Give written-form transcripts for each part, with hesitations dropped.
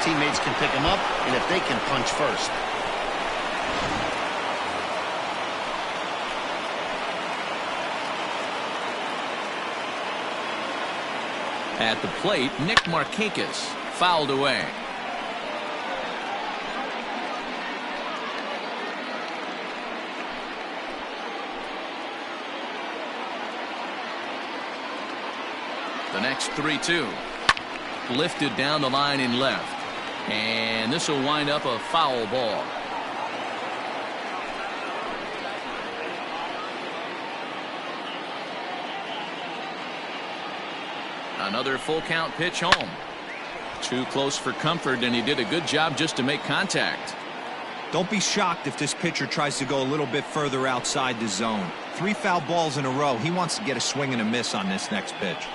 teammates can pick him up and if they can punch first. At the plate, Nick Markakis fouled away. The next 3-2. Lifted down the line in left. And this will wind up a foul ball. Another full count pitch home. Too close for comfort, and he did a good job just to make contact. Don't be shocked if this pitcher tries to go a little bit further outside the zone. 3 foul balls in a row. He wants to get a swing and a miss on this next pitch.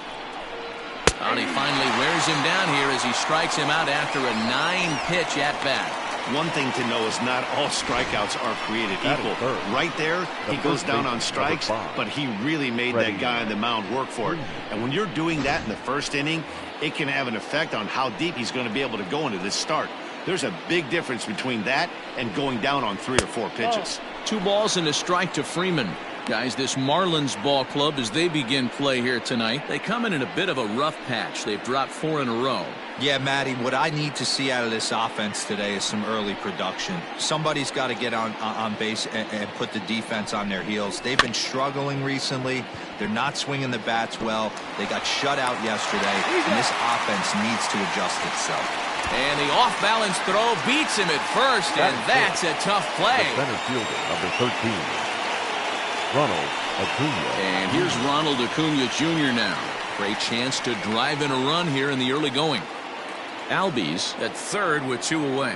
And he finally wears him down here as he strikes him out after a 9-pitch at-bat. One thing to know is not all strikeouts are created equal. Right there, he goes down on strikes, but he really made that guy on the mound work for it. And when you're doing that in the first inning, it can have an effect on how deep he's going to be able to go into this start. There's a big difference between that and going down on 3 or 4 pitches. 2 balls and a strike to Freeman. Guys, this Marlins ball club, as they begin play here tonight, they come in a bit of a rough patch. They've dropped 4 in a row. Yeah, Matty, what I need to see out of this offense today is some early production. Somebody's got to get on base and put the defense on their heels. They've been struggling recently. They're not swinging the bats well. They got shut out yesterday, and this offense needs to adjust itself. And the off-balance throw beats him at first, and that's a tough play. The center fielder, number 13. Ronald Acuna. And here's Ronald Acuna Jr. now. Great chance to drive in a run here in the early going. Albies at third with 2 away.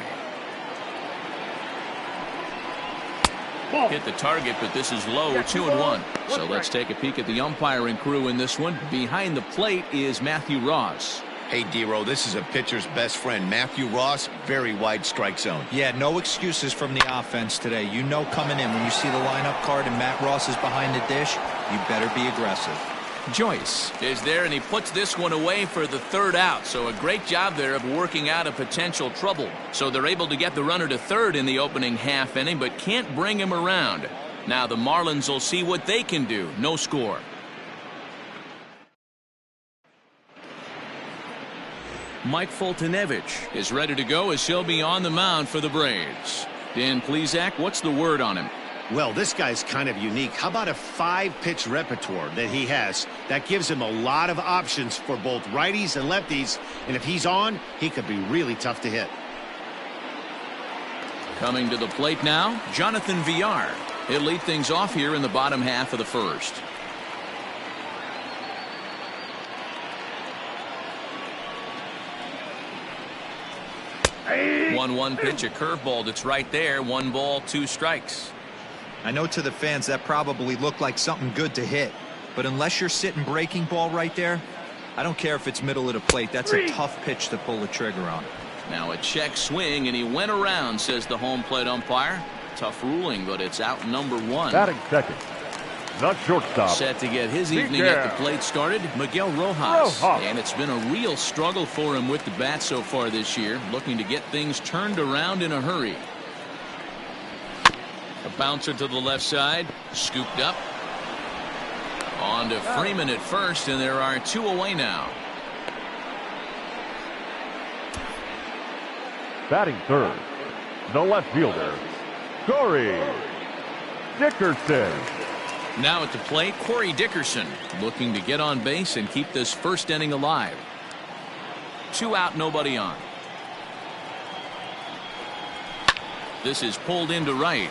Hit the target, but this is low, 2-1. So let's take a peek at the umpiring crew in this one. Behind the plate is Matthew Ross. Hey, D-Row, this is a pitcher's best friend, Matthew Ross. Very wide strike zone. Yeah, no excuses from the offense today. You know coming in when you see the lineup card and Matt Ross is behind the dish, you better be aggressive. Joyce is there, and he puts this one away for the 3rd out. So a great job there of working out a potential trouble. So they're able to get the runner to 3rd in the opening half inning, but can't bring him around. Now the Marlins will see what they can do. No score. Mike Foltynewicz is ready to go as he'll be on the mound for the Braves. Dan Plesac, what's the word on him? Well, this guy's kind of unique. How about a 5-pitch repertoire that he has? That gives him a lot of options for both righties and lefties. And if he's on, he could be really tough to hit. Coming to the plate now, Jonathan Villar. He'll lead things off here in the bottom half of the 1st. 1-1 pitch, a curveball that's right there. 1 ball, 2 strikes. I know to the fans that probably looked like something good to hit, but unless you're sitting breaking ball right there, I don't care if it's middle of the plate. That's a tough pitch to pull the trigger on. Now a check swing, and he went around, says the home plate umpire. Tough ruling, but it's out number 1. Batting second, not shortstop. Set to get his evening at the plate started, Miguel Rojas. And it's been a real struggle for him with the bat so far this year, looking to get things turned around in a hurry. A bouncer to the left side, scooped up. On to Freeman at first, and there are 2 away now. Batting third, the left fielder, Corey Dickerson. Now at the plate, Corey Dickerson looking to get on base and keep this 1st inning alive. 2 out, nobody on. This is pulled into right.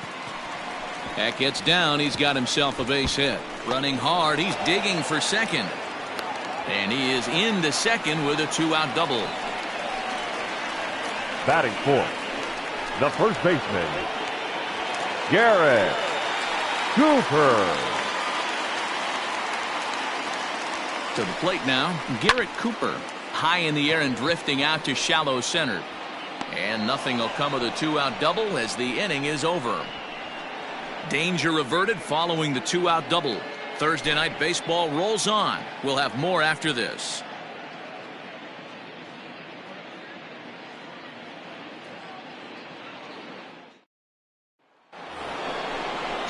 That gets down. He's got himself a base hit. Running hard. He's digging for second. And he is into second with a 2-out double. Batting fourth, the first baseman, Garrett Cooper. To the plate now, Garrett Cooper. High in the air and drifting out to shallow center. And nothing will come of the 2-out double as the inning is over. Danger averted following the 2-out double. Thursday night baseball rolls on. We'll have more after this.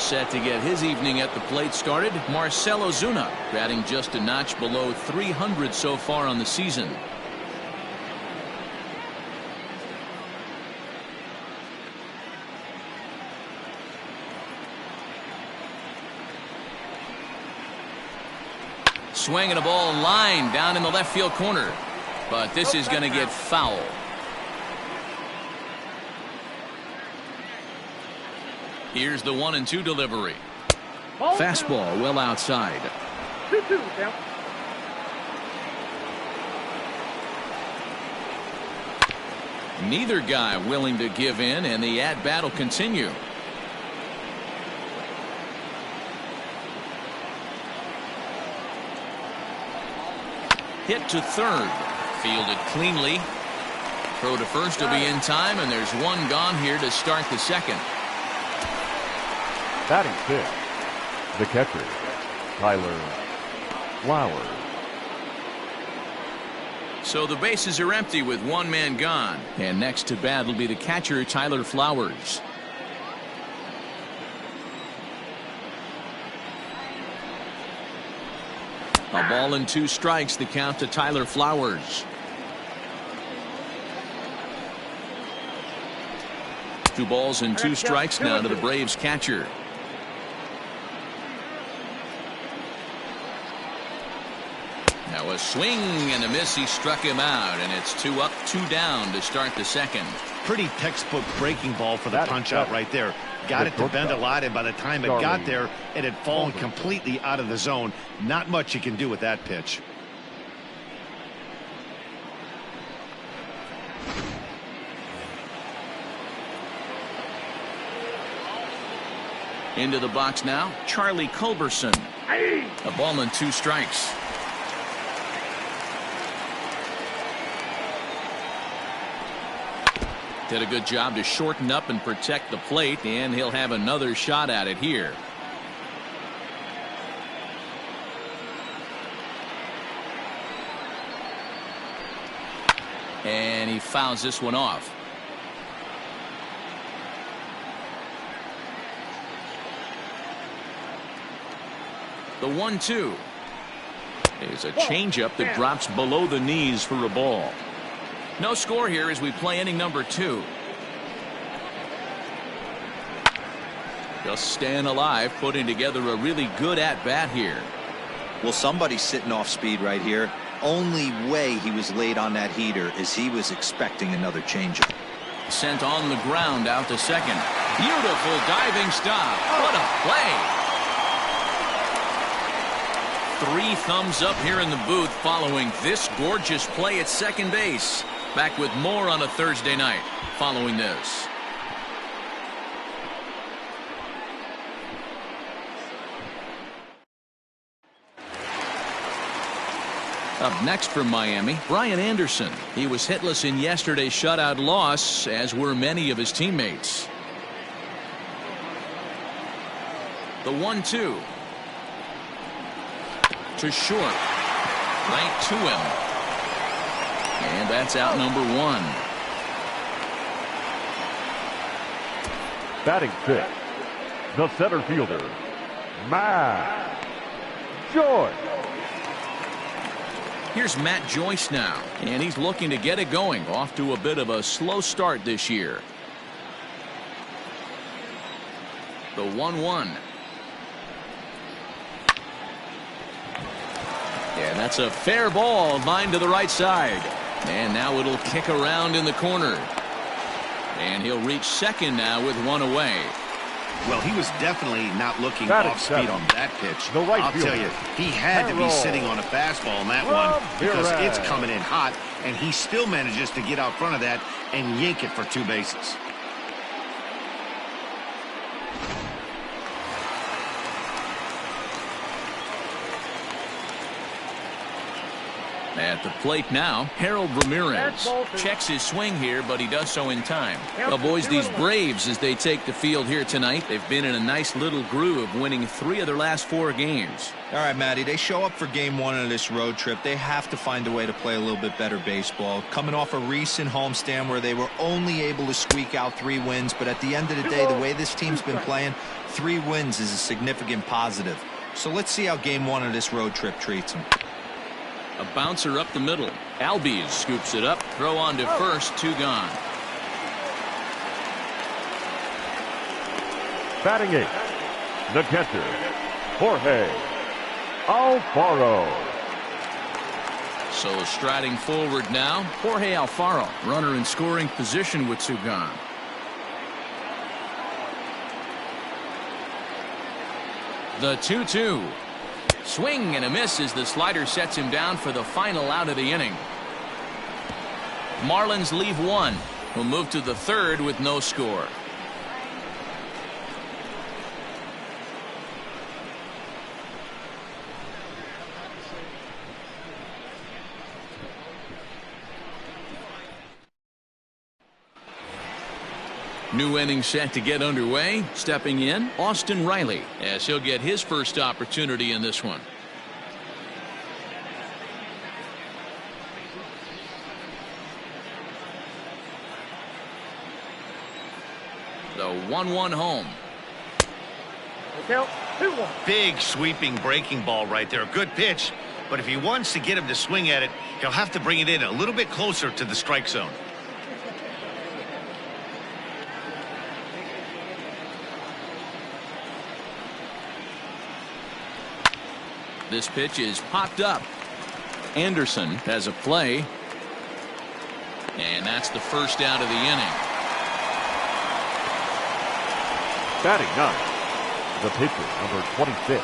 Set to get his evening at the plate started, Marcell Ozuna, batting just a notch below 300 so far on the season. Swinging a ball line down in the left field corner, but this is going to get foul. Here's the 1-2 delivery. Fastball well outside. 2-2 count. Neither guy willing to give in, and the at-bat will continue. Hit to third. Fielded cleanly. Throw to first will be in time, and there's one gone here to start the second. Batting fifth, the catcher, Tyler Flowers. So the bases are empty with one man gone. And next to bat will be the catcher, Tyler Flowers. A ball and 2 strikes, the count to Tyler Flowers. 2 balls and 2 strikes now to the Braves catcher. Now a swing and a miss. He struck him out, and it's 2 up, 2 down to start the second. Pretty textbook breaking ball for the punch out right there. Got it to bend a lot, and by the time it got there, it had fallen completely out of the zone. Not much you can do with that pitch. Into the box now, Charlie Culberson. A ball and 2 strikes. Did a good job to shorten up and protect the plate, and he'll have another shot at it here. And he fouls this one off. The 1-2 is a changeup that drops below the knees for a ball. No score here as we play inning number 2. Just staying alive, putting together a really good at-bat here. Well, somebody's sitting off speed right here. Only way he was late on that heater is he was expecting another changeup. Sent on the ground out to second. Beautiful diving stop. What a play. 3 thumbs up here in the booth following this gorgeous play at second base. Back with more on a Thursday night following this. Up next from Miami, Brian Anderson. He was hitless in yesterday's shutout loss, as were many of his teammates. The 1-2. To short. Right to him. And that's out number 1. Batting fifth, the center fielder, Matt Joyce. Here's Matt Joyce now, and he's looking to get it going. Off to a bit of a slow start this year. The 1-1. Yeah, that's a fair ball, line to the right side. And now it'll kick around in the corner. And he'll reach second now with 1 away. Well, he was definitely not looking off speed on that pitch. I'll tell you, he had to be sitting on a fastball on that one because it's coming in hot, and he still manages to get out front of that and yank it for 2 bases. At the plate now, Harold Ramirez checks his swing here, but he does so in time. Well, boys, these Braves, as they take the field here tonight, they've been in a nice little groove, winning 3 of their last 4 games. All right, Matty, they show up for game 1 of this road trip. They have to find a way to play a little bit better baseball. Coming off a recent homestand where they were only able to squeak out 3 wins, but at the end of the day, the way this team's been playing, 3 wins is a significant positive. So let's see how game 1 of this road trip treats them. A bouncer up the middle. Albies scoops it up. Throw on to first. 2 gone. Batting 8th, the catcher, Jorge Alfaro. So striding forward now, Jorge Alfaro. Runner in scoring position with 2 gone. The 2-2. Swing and a miss as the slider sets him down for the final out of the inning. Marlins leave 1. We'll move to the 3rd with no score. New inning set to get underway. Stepping in, Austin Riley, as he'll get his first opportunity in this one. The 1-1 home. Big sweeping breaking ball right there. Good pitch. But if he wants to get him to swing at it, he'll have to bring it in a little bit closer to the strike zone. This pitch is popped up. Anderson has a play. And that's the first out of the inning. Batting 9th, the pitcher, number 26,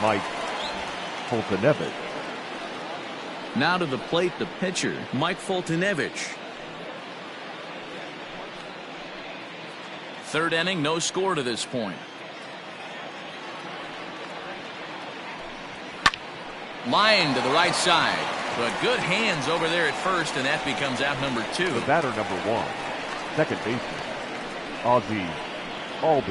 Mike Foltynewicz. Now to the plate, the pitcher, Mike Foltynewicz. 3rd inning, no score to this point. Line to the right side, but good hands over there at first, and that becomes out number 2. The batter, number 1, second baseman, Ozzie Albies.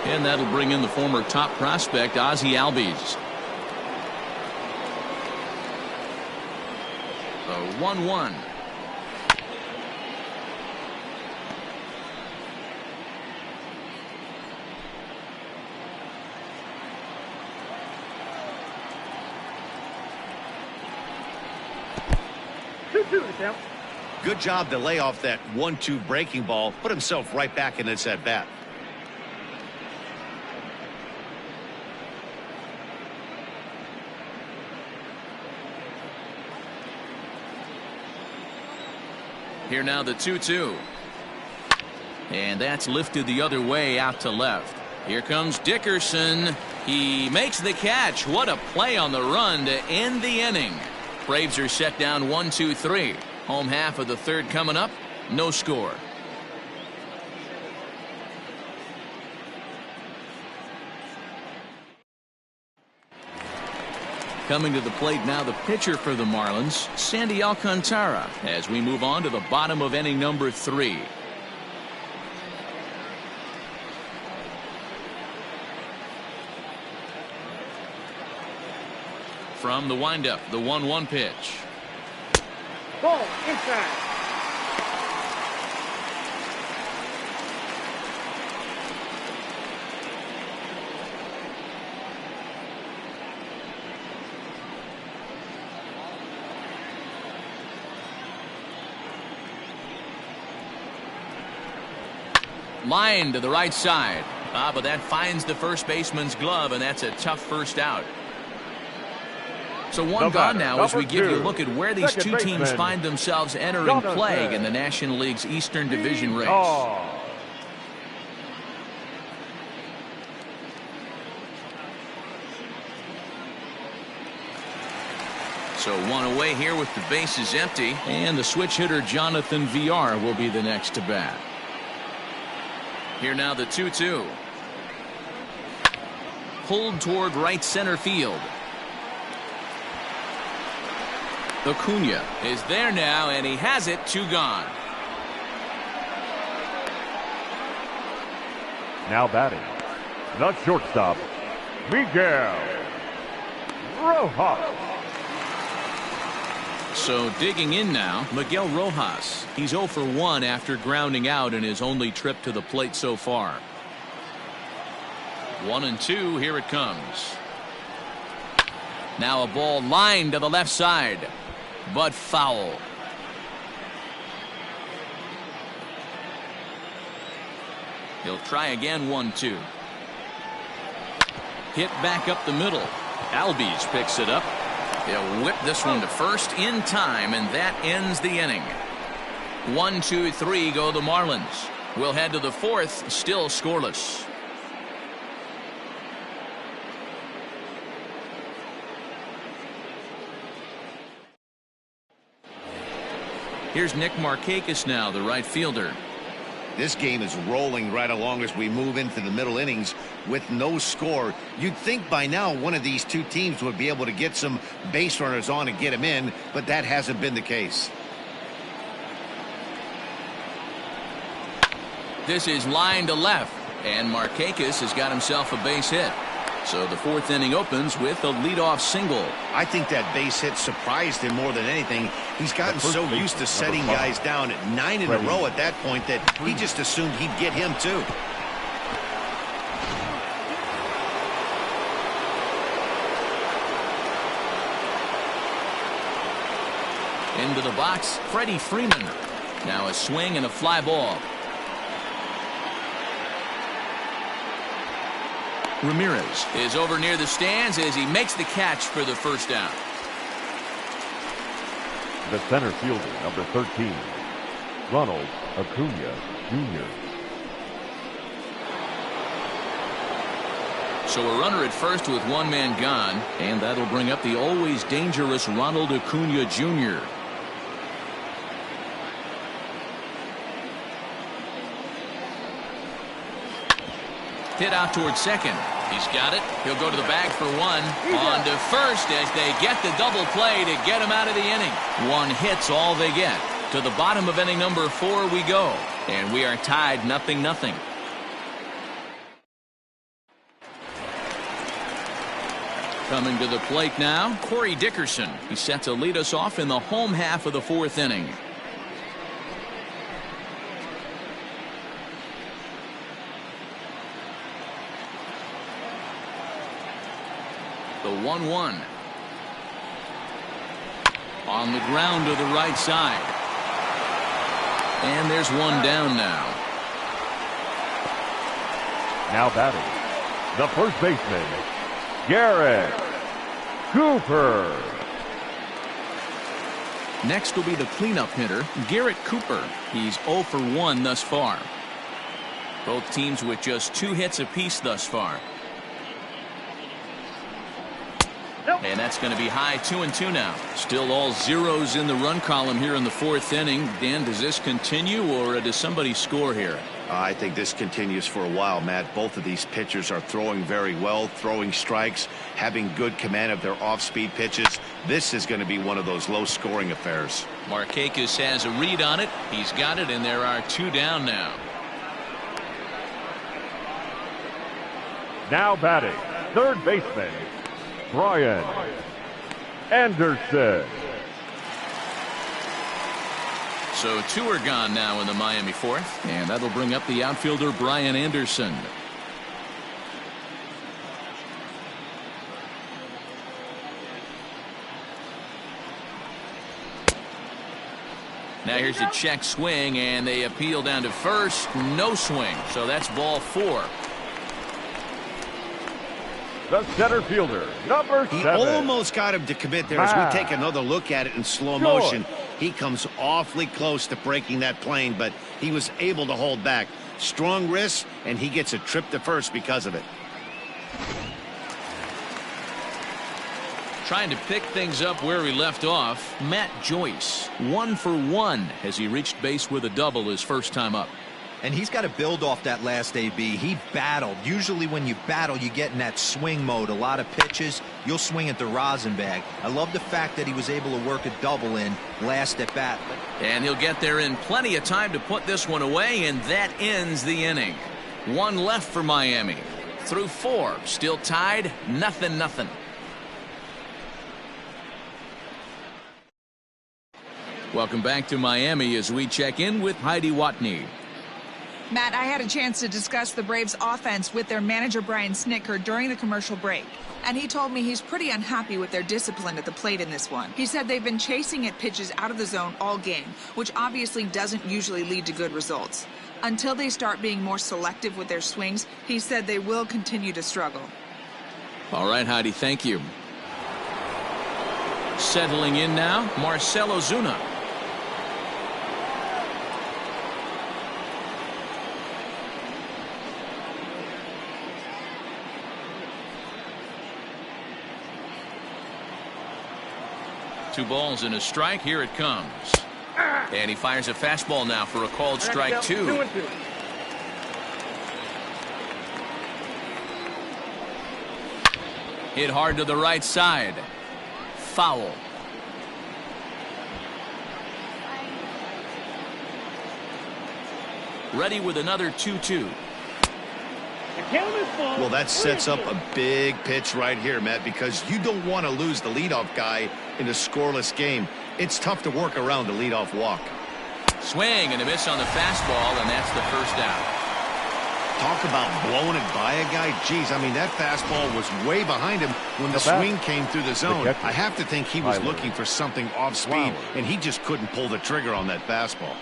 And that'll bring in the former top prospect, Ozzie Albies. The 1-1. Good job to lay off that 1-2 breaking ball. Put himself right back in this at bat. Here now the 2-2. And that's lifted the other way out to left. Here comes Dickerson. He makes the catch. What a play on the run to end the inning. Braves are set down 1-2-3. Home half of the 3rd coming up. No score. Coming to the plate now, the pitcher for the Marlins, Sandy Alcantara, as we move on to the bottom of inning number 3. From the windup, the 1-1 pitch. Ball inside. Line to the right side. But that finds the first baseman's glove, and that's a tough first out. So one gone now as we give you a look at where these two teams find themselves entering play in the National League's Eastern Division race. So one away here with the bases empty, and the switch hitter Jonathan VR will be the next to bat. Here now the 2-2. Pulled toward right center field. Acuna is there now, and he has it. 2 gone. Now batting, the shortstop, Miguel Rojas. So digging in now, Miguel Rojas. He's 0 for 1 after grounding out in his only trip to the plate so far. 1-2, here it comes. Now a ball lined to the left side, but foul. He'll try again. 1-2. Hit back up the middle. Albies picks it up. He'll whip this one to first in time, and that ends the inning. 1, 2, 3 go the Marlins. We'll head to the 4th, still scoreless. Here's Nick Markakis now, the right fielder. This game is rolling right along as we move into the middle innings with no score. You'd think by now one of these two teams would be able to get some base runners on and get them in, but that hasn't been the case. This is line to left, and Markakis has got himself a base hit. So the 4th inning opens with a leadoff single. I think that base hit surprised him more than anything. He's gotten so used to setting guys down at 9 in a row at that point that he just assumed he'd get him too. Into the box, Freddie Freeman. Now a swing and a fly ball. Ramirez is over near the stands as he makes the catch for the first down. The center fielder, number 13, Ronald Acuna Jr. So a runner at first with 1 man gone, and that'll bring up the always dangerous Ronald Acuna Jr. Hit out towards second. He's got it. He'll go to the bag for 1. On to first as they get the double play to get him out of the inning. 1 hit's all they get. To the bottom of inning number 4 we go. And we are tied 0-0. Coming to the plate now, Corey Dickerson. He's set to lead us off in the home half of the 4th inning. The 1-1. On the ground to the right side. And there's 1 down now. Now batting, the first baseman, Garrett Cooper. Next will be the cleanup hitter, Garrett Cooper. He's 0 for 1 thus far. Both teams with just 2 hits apiece thus far. And that's going to be high. 2-2 now. Still all zeros in the run column here in the 4th inning. Dan, does this continue or does somebody score here? I think this continues for a while, Matt. Both of these pitchers are throwing very well, throwing strikes, having good command of their off-speed pitches. This is going to be one of those low-scoring affairs. Markakis has a read on it. He's got it, and there are 2 down now. Now batting, third baseman, Brian Anderson. So 2 are gone now in the Miami 4th, and that'll bring up the outfielder Brian Anderson. Now here's a check swing, and they appeal down to first. No swing, so that's ball 4. The center fielder, number 7. He almost got him to commit there as we take another look at it in slow motion. He comes awfully close to breaking that plane, but he was able to hold back. Strong wrist, and he gets a trip to first because of it. Trying to pick things up where we left off, Matt Joyce. 1 for 1 as he reached base with a double his first time up. And he's got to build off that last AB. He battled. Usually when you battle, you get in that swing mode. A lot of pitches, you'll swing at the rosin bag. I love the fact that he was able to work a double in last at bat. And he'll get there in plenty of time to put this one away, and that ends the inning. One left for Miami. Through 4, still tied, 0-0. Welcome back to Miami as we check in with Heidi Watney. Matt, I had a chance to discuss the Braves offense with their manager Brian Snitker during the commercial break, and he told me he's pretty unhappy with their discipline at the plate in this one. He said they've been chasing at pitches out of the zone all game, which obviously doesn't usually lead to good results. Until they start being more selective with their swings, he said they will continue to struggle. All right, Heidi, thank you. Settling in now, Marcell Ozuna. Two balls and a strike. Here it comes. And he fires a fastball now for a called strike 2. 2-2. Hit hard to the right side. Foul. Ready with another 2-2. Well, that sets up a big pitch right here, Matt, because you don't want to lose the leadoff guy in a scoreless game. It's tough to work around the leadoff walk. Swing and a miss on the fastball, and that's the first out. Talk about blowing it by a guy. Geez, I mean, that fastball was way behind him when the swing came through the zone. I have to think he was looking for something off speed, and he just couldn't pull the trigger on that fastball.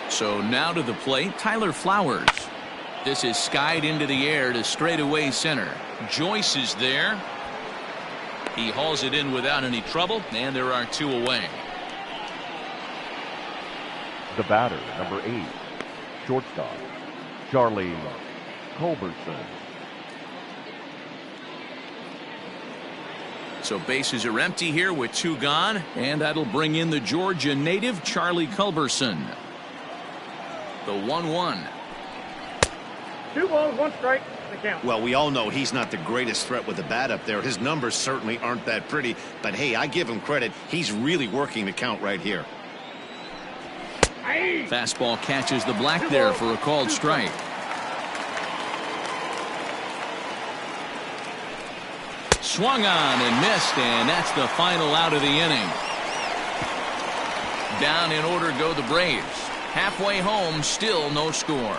So now to the plate, Tyler Flowers. This is skied into the air to straightaway center. Joyce is there. He hauls it in without any trouble, and there are 2 away. The batter, number 8, shortstop, Charlie Culberson. So bases are empty here with 2 gone, and that'll bring in the Georgia native Charlie Culberson. The 1-1. 2 balls, 1 strike. The count. Well, we all know he's not the greatest threat with the bat up there. His numbers certainly aren't that pretty, but hey, I give him credit. He's really working the count right here. Fastball catches the black there for a called strike. Swung on and missed, and that's the final out of the inning. Down in order go the Braves. Halfway home, still no score.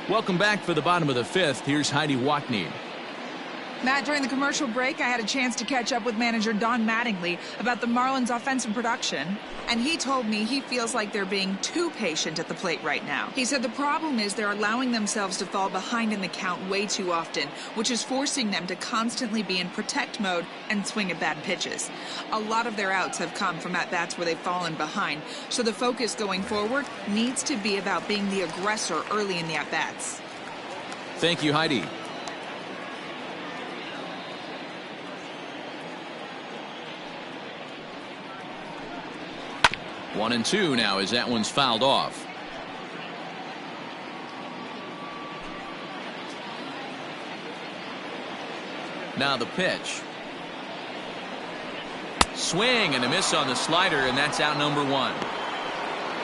Welcome back for the bottom of the 5th. Here's Heidi Watney. Matt, during the commercial break, I had a chance to catch up with manager Don Mattingly about the Marlins' offensive production, and he told me he feels like they're being too patient at the plate right now. He said the problem is they're allowing themselves to fall behind in the count way too often, which is forcing them to constantly be in protect mode and swing at bad pitches. A lot of their outs have come from at-bats where they've fallen behind, so the focus going forward needs to be about being the aggressor early in the at-bats. Thank you, Heidi. One and 2 now as that one's fouled off. Now the pitch. Swing and a miss on the slider, and that's out number 1.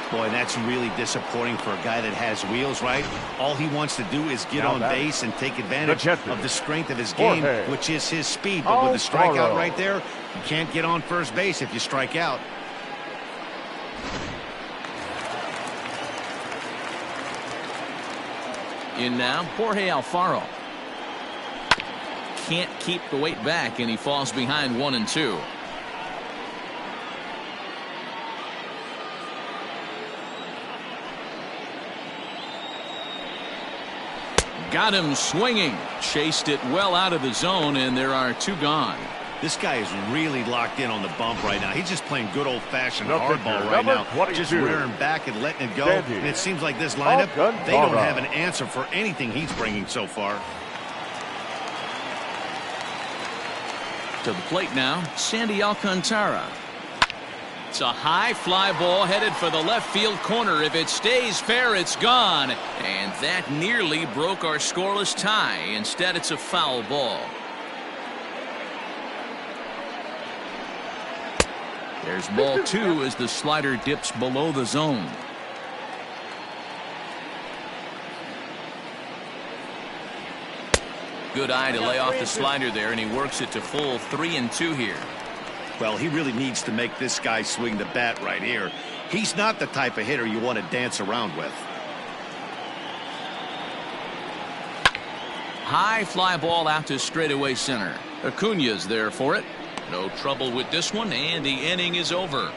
Boy, that's really disappointing for a guy that has wheels, right? All he wants to do is get on base and take advantage of the strength of his game, which is his speed. But with the strikeout right there, you can't get on first base if you strike out. In now, Jorge Alfaro. Can't keep the weight back, and he falls behind 1 and 2. Got him swinging. Chased it well out of the zone, and there are 2 gone. This guy is really locked in on the bump right now. He's just playing good old-fashioned The hardball pitcher, right number now. 22. Just rearing back and letting it go. Standing. And it seems like this lineup, Alcantara. they don't have an answer for anything he's bringing so far. To the plate now, Sandy Alcantara. It's a high fly ball headed for the left field corner. If it stays fair, it's gone. And that nearly broke our scoreless tie. Instead, it's a foul ball. There's ball 2 as the slider dips below the zone. Good eye to lay off the slider there, and he works it to full 3-2 here. Well, he really needs to make this guy swing the bat right here. He's not the type of hitter you want to dance around with. High fly ball out to straightaway center. Acuña's there for it. No trouble with this one, and the inning is over.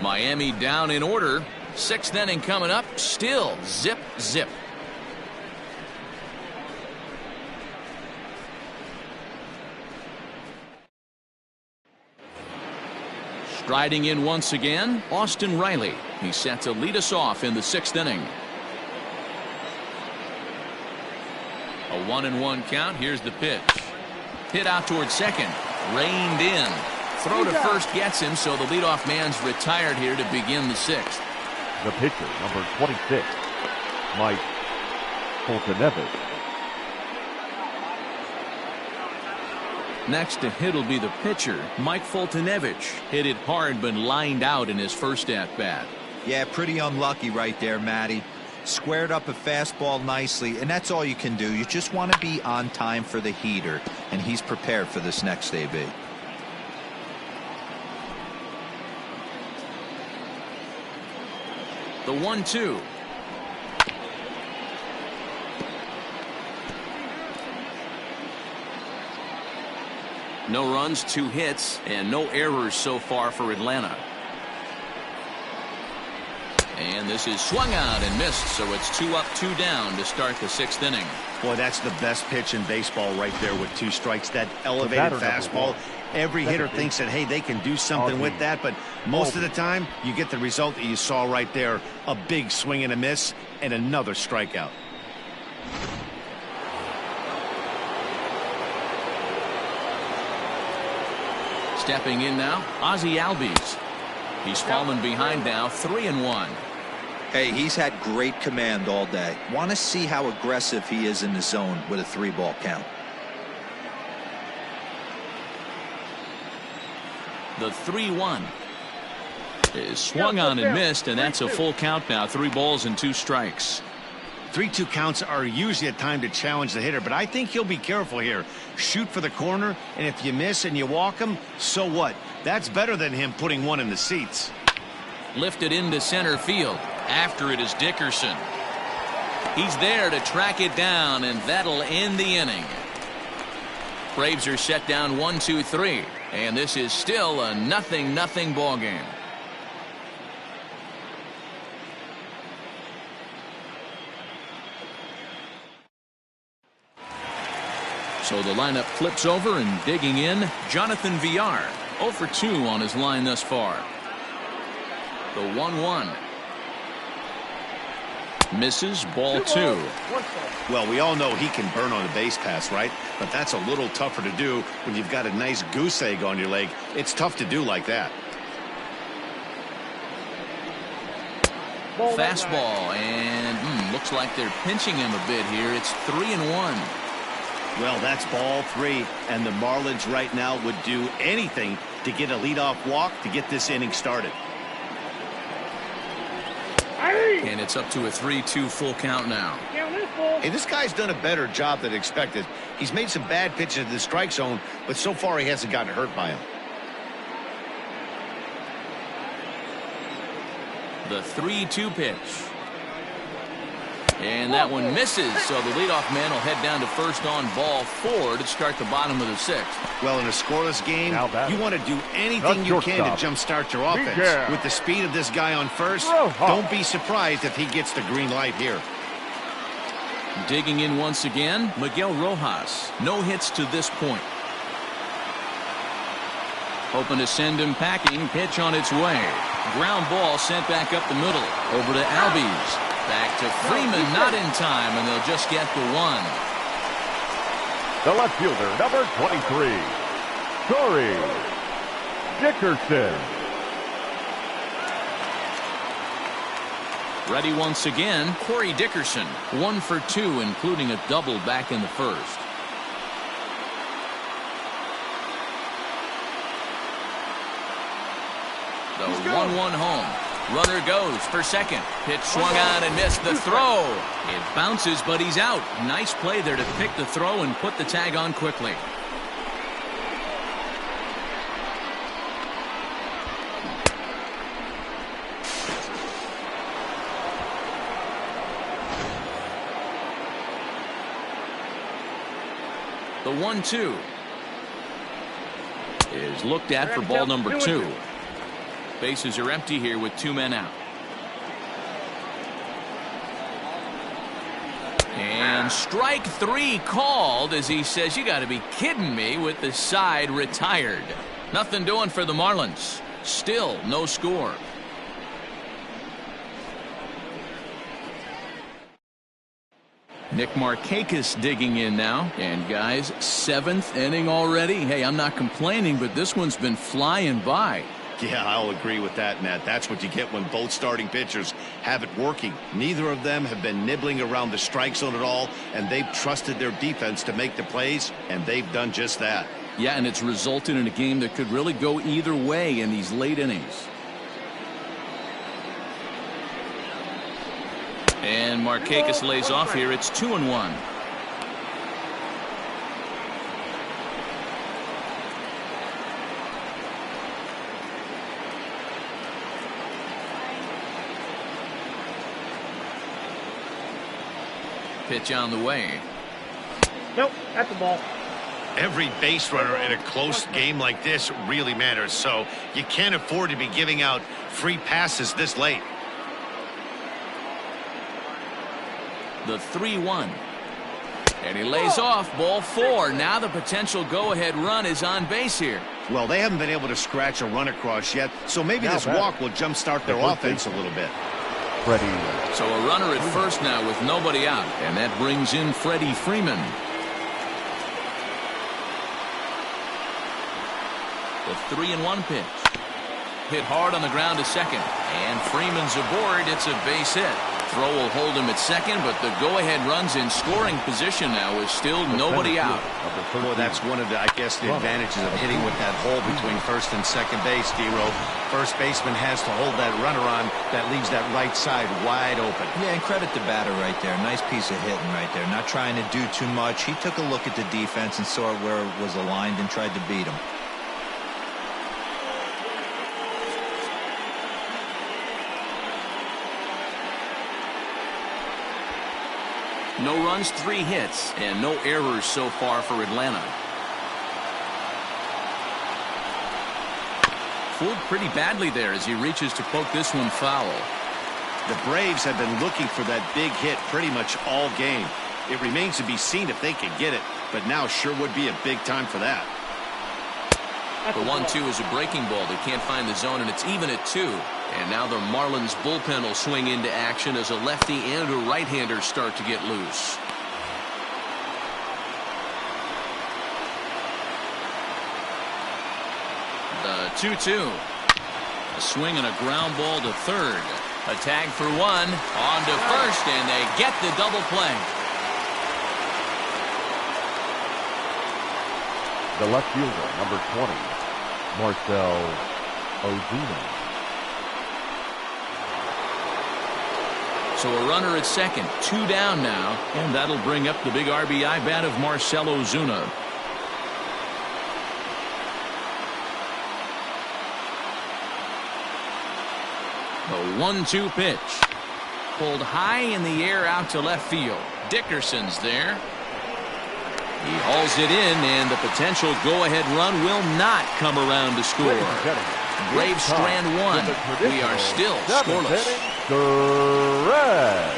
Miami down in order. 6th inning coming up. Still zip, zip. Striding in once again, Austin Riley. He's set to lead us off in the 6th inning. A 1-1 count. Here's the pitch. Hit out towards second. Reined in. Throw to first gets him, so the leadoff man's retired here to begin the 6th. The pitcher, number 26, Mike Foltynewicz. Next to hit will be the pitcher, Mike Foltynewicz. Hit it hard but lined out in his first at-bat. Yeah, pretty unlucky right there, Matty. Squared up a fastball nicely, and that's all you can do. You just want to be on time for the heater, and he's prepared for this next AB. The 1-2. No runs, 2 hits, and no errors so far for Atlanta. And this is swung out and missed, so it's 2 up, 2 down to start the 6th inning. Boy, that's the best pitch in baseball right there with 2 strikes. That elevated fastball. Every hitter thinks that, hey, they can do something with that, but most of the time, you get the result that you saw right there. A big swing and a miss, and another strikeout. Stepping in now, Ozzie Albies. He's fallen behind now, 3-1. Hey, he's had great command all day. Want to see how aggressive he is in the zone with a 3-ball count. The 3-1 is swung on and missed, and that's a full count now. 3 balls and 2 strikes. 3-2 counts are usually a time to challenge the hitter, but I think he'll be careful here. Shoot for the corner, and if you miss and you walk him, so what? That's better than him putting one in the seats. Lifted into center field. After it is Dickerson. He's there to track it down, and that'll end the inning. Braves are set down 1-2-3, and this is still a 0-0 ball game. So the lineup flips over, and digging in, Jonathan Villar. 0 for 2 on his line thus far. The 1-1. Misses, ball 2. Well, we all know he can burn on a base pass, right? But that's a little tougher to do when you've got a nice goose egg on your leg. It's tough to do like that. Fastball, and looks like they're pinching him a bit here. It's 3-1. Well, that's ball 3, and the Marlins right now would do anything to get a leadoff walk to get this inning started. And it's up to a 3-2 full count now. Hey, this guy's done a better job than expected. He's made some bad pitches in the strike zone, but so far he hasn't gotten hurt by him. The 3-2 pitch. And that one misses, so the leadoff man will head down to first on ball 4 to start the bottom of the 6th. Well, in a scoreless game, you want to do anything you can to jumpstart your offense. With the speed of this guy on first, don't be surprised if he gets the green light here. Digging in once again, Miguel Rojas. No hits to this point. Hoping to send him packing. Pitch on its way. Ground ball sent back up the middle. Over to Albies. Back to Freeman. Not in time, and they'll just get the one. The left fielder, number 23, Corey Dickerson. Ready once again, Corey Dickerson. 1 for 2, including a double back in the first. The 1-1 home. Runner goes for second. Pitch swung on and missed the throw. It bounces, but he's out. Nice play there to pick the throw and put the tag on quickly. The 1-2 is looked at for ball number 2. Bases are empty here with 2 men out. And strike 3 called as he says, you got to be kidding me, with the side retired. Nothing doing for the Marlins. Still no score. Nick Markakis digging in now. And guys, 7th inning already. Hey, I'm not complaining, but this one's been flying by. Yeah, I'll agree with that, Matt. That's what you get when both starting pitchers have it working. Neither of them have been nibbling around the strike zone at all, and they've trusted their defense to make the plays, and they've done just that. Yeah, and it's resulted in a game that could really go either way in these late innings. And Markakis lays off here. It's 2-1. Pitch on the way. Nope, that's the ball. Every base runner in a close game like this really matters, so you can't afford to be giving out free passes this late. The 3-1. And he lays off. Ball 4. Now the potential go-ahead run is on base here. Well, they haven't been able to scratch a run across yet, so maybe this walk will jumpstart their offense a little bit. Freddie. So a runner at first now with nobody out, and that brings in Freddie Freeman. The 3-1 pitch. Hit hard on the ground to second, and Freeman's aboard. It's a base hit. Throw will hold him at second, but the go-ahead run's in scoring position now with still nobody out. Well, that's one of the, I guess, the advantages of hitting with that hole between first and second base, D-Row. First baseman has to hold that runner on. That leaves that right side wide open. Yeah, and credit the batter right there. Nice piece of hitting right there. Not trying to do too much. He took a look at the defense and saw where it was aligned and tried to beat him. No runs, 3 hits, and no errors so far for Atlanta. Fooled pretty badly there as he reaches to poke this one foul. The Braves have been looking for that big hit pretty much all game. It remains to be seen if they can get it, but now sure would be a big time for that. The 1-2 is a breaking ball. They can't find the zone, and it's even at 2. And now the Marlins bullpen will swing into action as a lefty and a right-hander start to get loose. The 2-2. A swing and a ground ball to third. A tag for 1. On to first, and they get the double play. The left fielder, number 20, Marcell Ozuna. So a runner at second, 2 down now, and that'll bring up the big RBI bat of Marcell Ozuna. The 1-2 pitch. Pulled high in the air out to left field. Dickerson's there. He hauls it in, and the potential go-ahead run will not come around to score. Braves strand 1. We are still scoreless. Correct.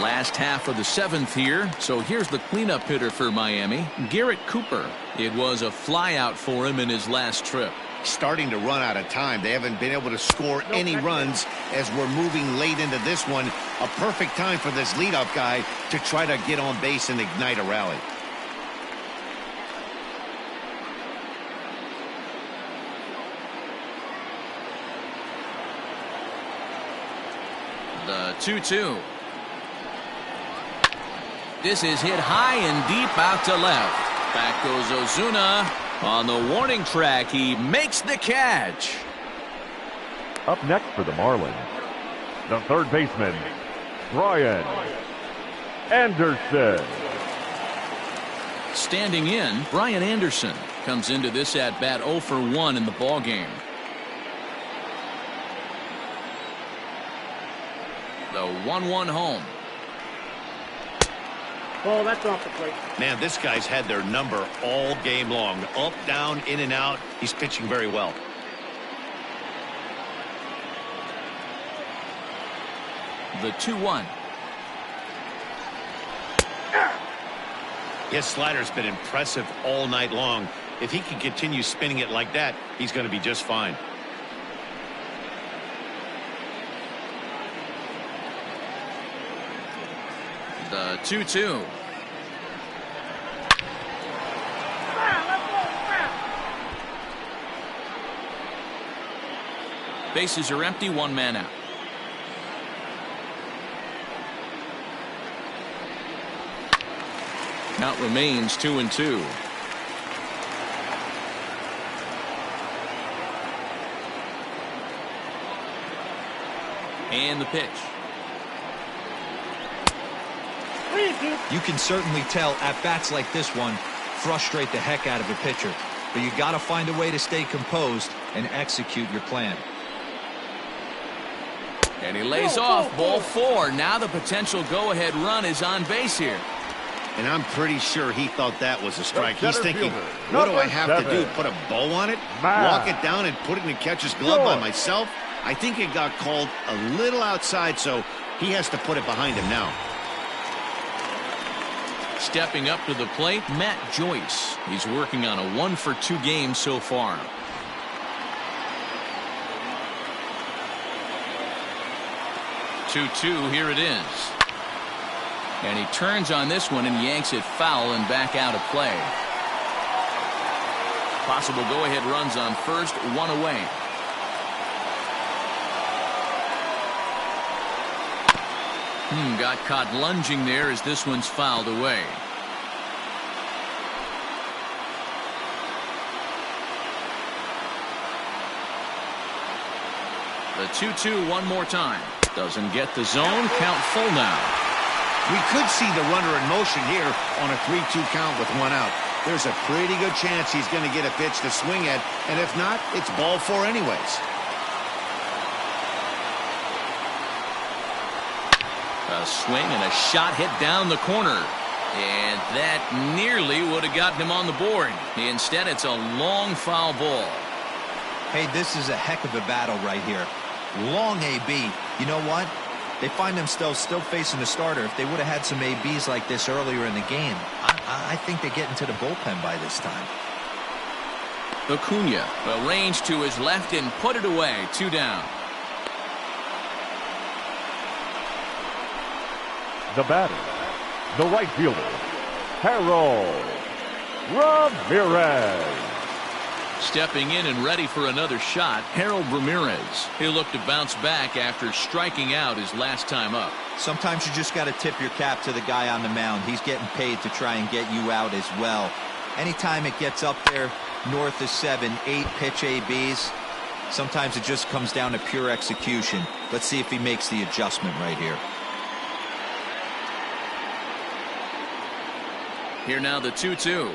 Last half of the 7th here, so here's the cleanup hitter for Miami, Garrett Cooper. It was a flyout for him in his last trip. Starting to run out of time. They haven't been able to score any runs as we're moving late into this one. A perfect time for this leadoff guy to try to get on base and ignite a rally. The 2-2. This is hit high and deep out to left. Back goes Ozuna. On the warning track, he makes the catch. Up next for the Marlins, the third baseman, Brian Anderson. Standing in, Brian Anderson comes into this at-bat 0 for 1 in the ballgame. The 1-1 home. Oh, that's off the plate. Man, this guy's had their number all game long. Up, down, in and out. He's pitching very well. The 2-1. His slider's been impressive all night long. If he can continue spinning it like that, he's going to be just fine. The 2-2. Bases are empty, 1 man out. Count remains 2-2. And the pitch. You can certainly tell at bats like this one frustrate the heck out of a pitcher, but you got to find a way to stay composed and execute your plan. And he lays off, ball 4. Now the potential go-ahead run is on base here. And I'm pretty sure he thought that was a strike. He's thinking, what do I have to do? Put a bow on it? Walk it down and put it in the catcher's glove by myself? I think it got called a little outside, so he has to put it behind him now. Stepping up to the plate, Matt Joyce. He's working on a 1 for 2 game so far. Two-2, here it is. And he turns on this one and yanks it foul and back out of play. Possible go-ahead runs on first, 1 away. Got caught lunging there as this one's fouled away. The 2-2 one more time. Doesn't get the zone. Count full now. We could see the runner in motion here on a 3-2 count with 1 out. There's a pretty good chance he's going to get a pitch to swing at, and if not, it's ball 4 anyways. A swing and a shot hit down the corner. And that nearly would have gotten him on the board. Instead, it's a long foul ball. Hey, this is a heck of a battle right here. Long AB. You know what? They find themselves still facing the starter. If they would have had some ABs like this earlier in the game, I think they get into the bullpen by this time. Acuna, a range to his left and put it away. 2 down. The batter, the right fielder, Harold Ramirez. Stepping in and ready for another shot, Harold Ramirez. He'll look to bounce back after striking out his last time up. Sometimes you just got to tip your cap to the guy on the mound. He's getting paid to try and get you out as well. Anytime it gets up there north of 7, 8 pitch ABs, sometimes it just comes down to pure execution. Let's see if he makes the adjustment right here. Here now the 2-2.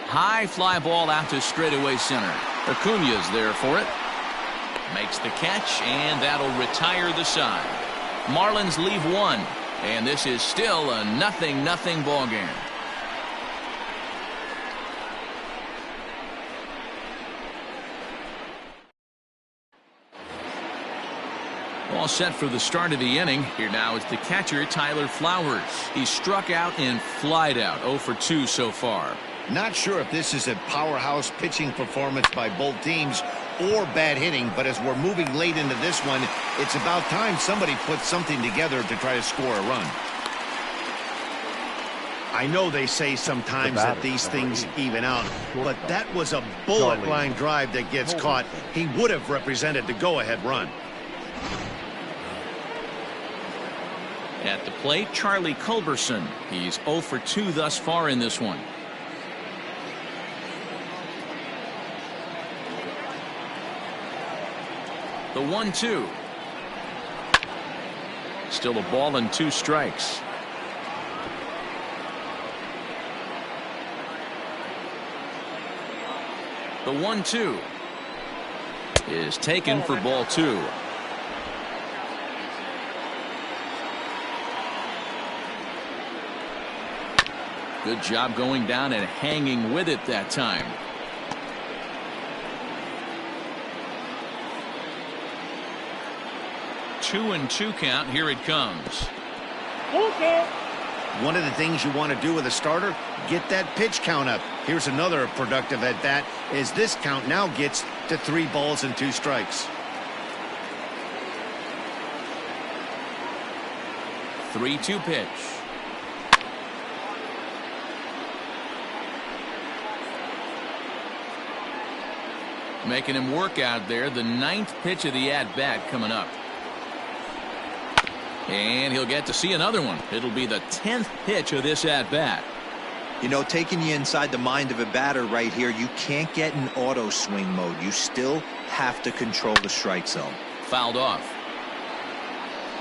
High fly ball out to straightaway center. Acuna's there for it. Makes the catch, and that'll retire the side. Marlins leave 1, and this is still a 0-0 ball game. All set for the start of the inning. Here now is the catcher, Tyler Flowers. He's struck out and flied out. 0 for 2 so far. Not sure if this is a powerhouse pitching performance by both teams or bad hitting, but as we're moving late into this one, it's about time somebody puts something together to try to score a run. I know they say sometimes that these things even out, but that was a bullet line drive that gets caught. He would have represented the go-ahead run. At the plate, Charlie Culberson. He's 0 for 2 thus far in this one. The 1-2. Still a ball and 2 strikes. The 1-2 is taken for ball 2. Good job going down and hanging with it that time. Two and 2 count. Here it comes. Okay. One of the things you want to do with a starter, get that pitch count up. Here's another productive at bat as this count now gets to 3 balls and 2 strikes. 3-2 pitch. Making him work out there. The 9th pitch of the at-bat coming up. And he'll get to see another one. It'll be the 10th pitch of this at-bat. You know, taking you inside the mind of a batter right here, you can't get in auto swing mode. You still have to control the strike zone. Fouled off.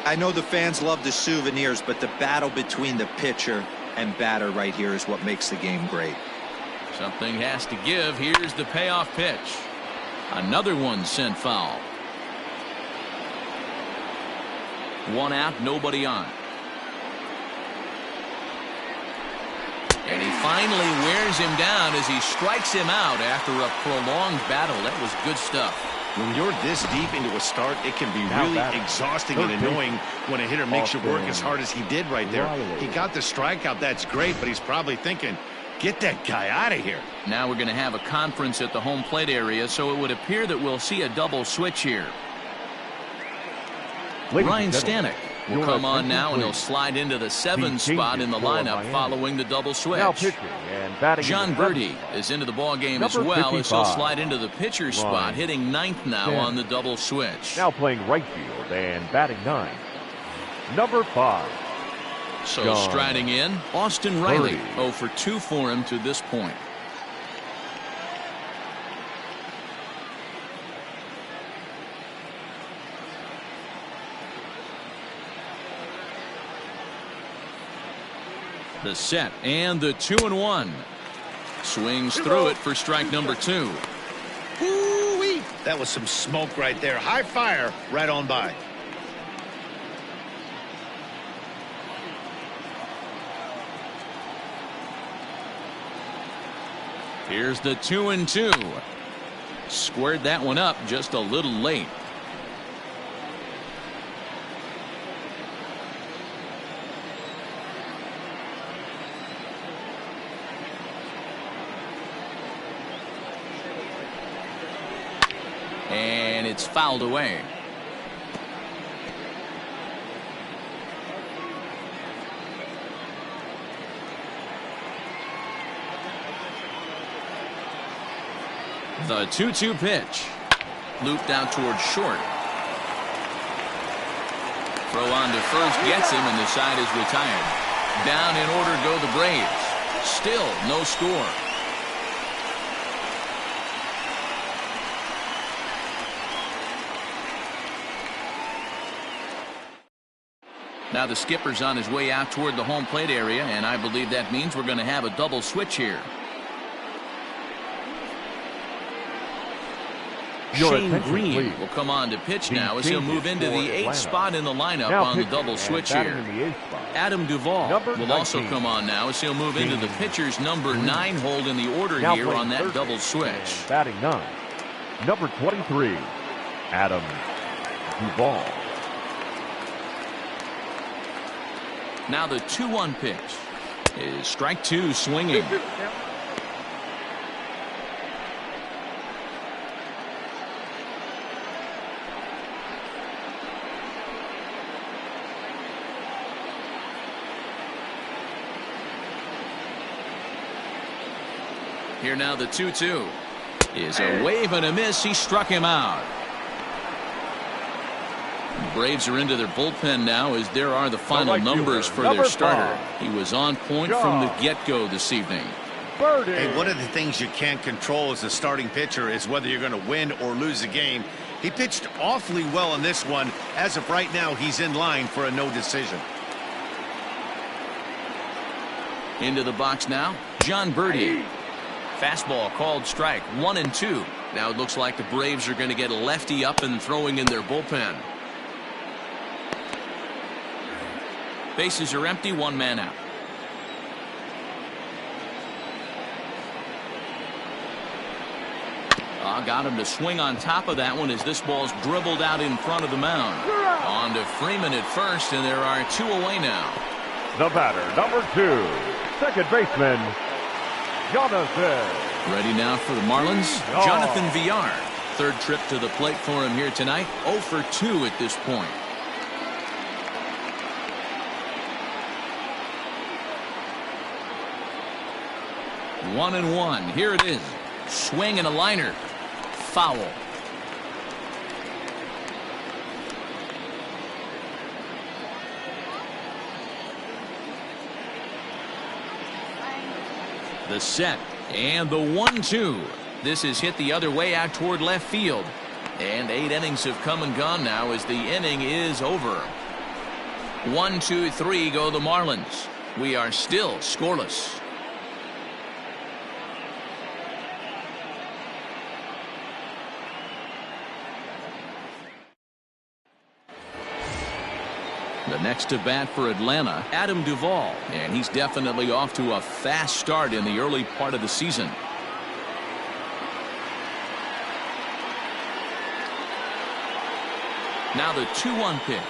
I know the fans love the souvenirs, but the battle between the pitcher and batter right here is what makes the game great. Something has to give. Here's the payoff pitch. Another one sent foul. 1 out, nobody on. And he finally wears him down as he strikes him out after a prolonged battle. That was good stuff. When you're this deep into a start, it can be really exhausting and annoying when a hitter makes you work as hard as he did right there. He got the strikeout. That's great, but he's probably thinking, get that guy out of here. Now we're going to have a conference at the home plate area, so it would appear that we'll see a double switch here. Ryan Stanek will come on now, and he'll slide into the 7 spot in the lineup following the double switch. John Birdie is into the ball game as well, as he'll slide into the pitcher spot, hitting 9th now on the double switch. Now playing right field and batting 9. Number 5. So striding in, Austin Riley. 0 for 2 for him to this point. The set and the 2-1. Swings through it for strike number 2. Ooh-wee. That was some smoke right there. High fire right on by. Here's the 2-2. Squared that one up just a little late. And it's fouled away. The 2-2 pitch. Looped out towards short. Throw on to first gets him, and the side is retired. Down in order go the Braves. Still no score. Now the skipper's on his way out toward the home plate area, and I believe that means we're going to have a double switch here. Shane Green will come on to pitch now as he'll move into the 8th spot in the lineup on the double switch here. Adam Duvall will also come on now as he'll move into the pitcher's number 9 hold in the order here on that double switch. Batting 9, number 23, Adam Duvall. Now the 2-1 pitch is strike 2 swinging. Here now the 2-2 is a wave and a miss. He struck him out. The Braves are into their bullpen now as there are the final numbers for their starter. He was on point from the get-go this evening. Hey, one of the things you can't control as a starting pitcher is whether you're going to win or lose the game. He pitched awfully well in this one. As of right now, he's in line for a no decision. Into the box now, John Birdie. Fastball called strike 1-2. Now it looks like the Braves are going to get a lefty up and throwing in their bullpen. Bases are empty, 1 man out. Got him to swing on top of that one as this ball's dribbled out in front of the mound. On to Freeman at first, and there are 2 away now. The batter, number 2, second baseman, Jonathan. Ready now for the Marlins, Jonathan Villar. Third trip to the plate for him here tonight. 0 for 2 at this point. One and one. Here it is. Swing and a liner. Foul. The set and the 1-2. This is hit the other way out toward left field. And 8 innings have come and gone now as the inning is over. 1, 2, 3 go the Marlins. We are still scoreless. The next to bat for Atlanta, Adam Duvall, and he's definitely off to a fast start in the early part of the season. Now the 2-1 pitch.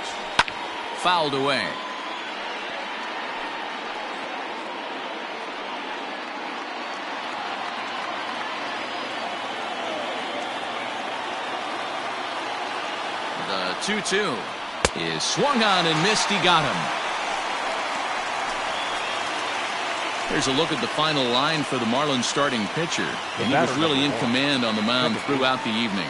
Fouled away. The 2-2 is swung on and missed. He got him. Here's a look at the final line for the Marlins starting pitcher, and he was really in command on the mound throughout the evening.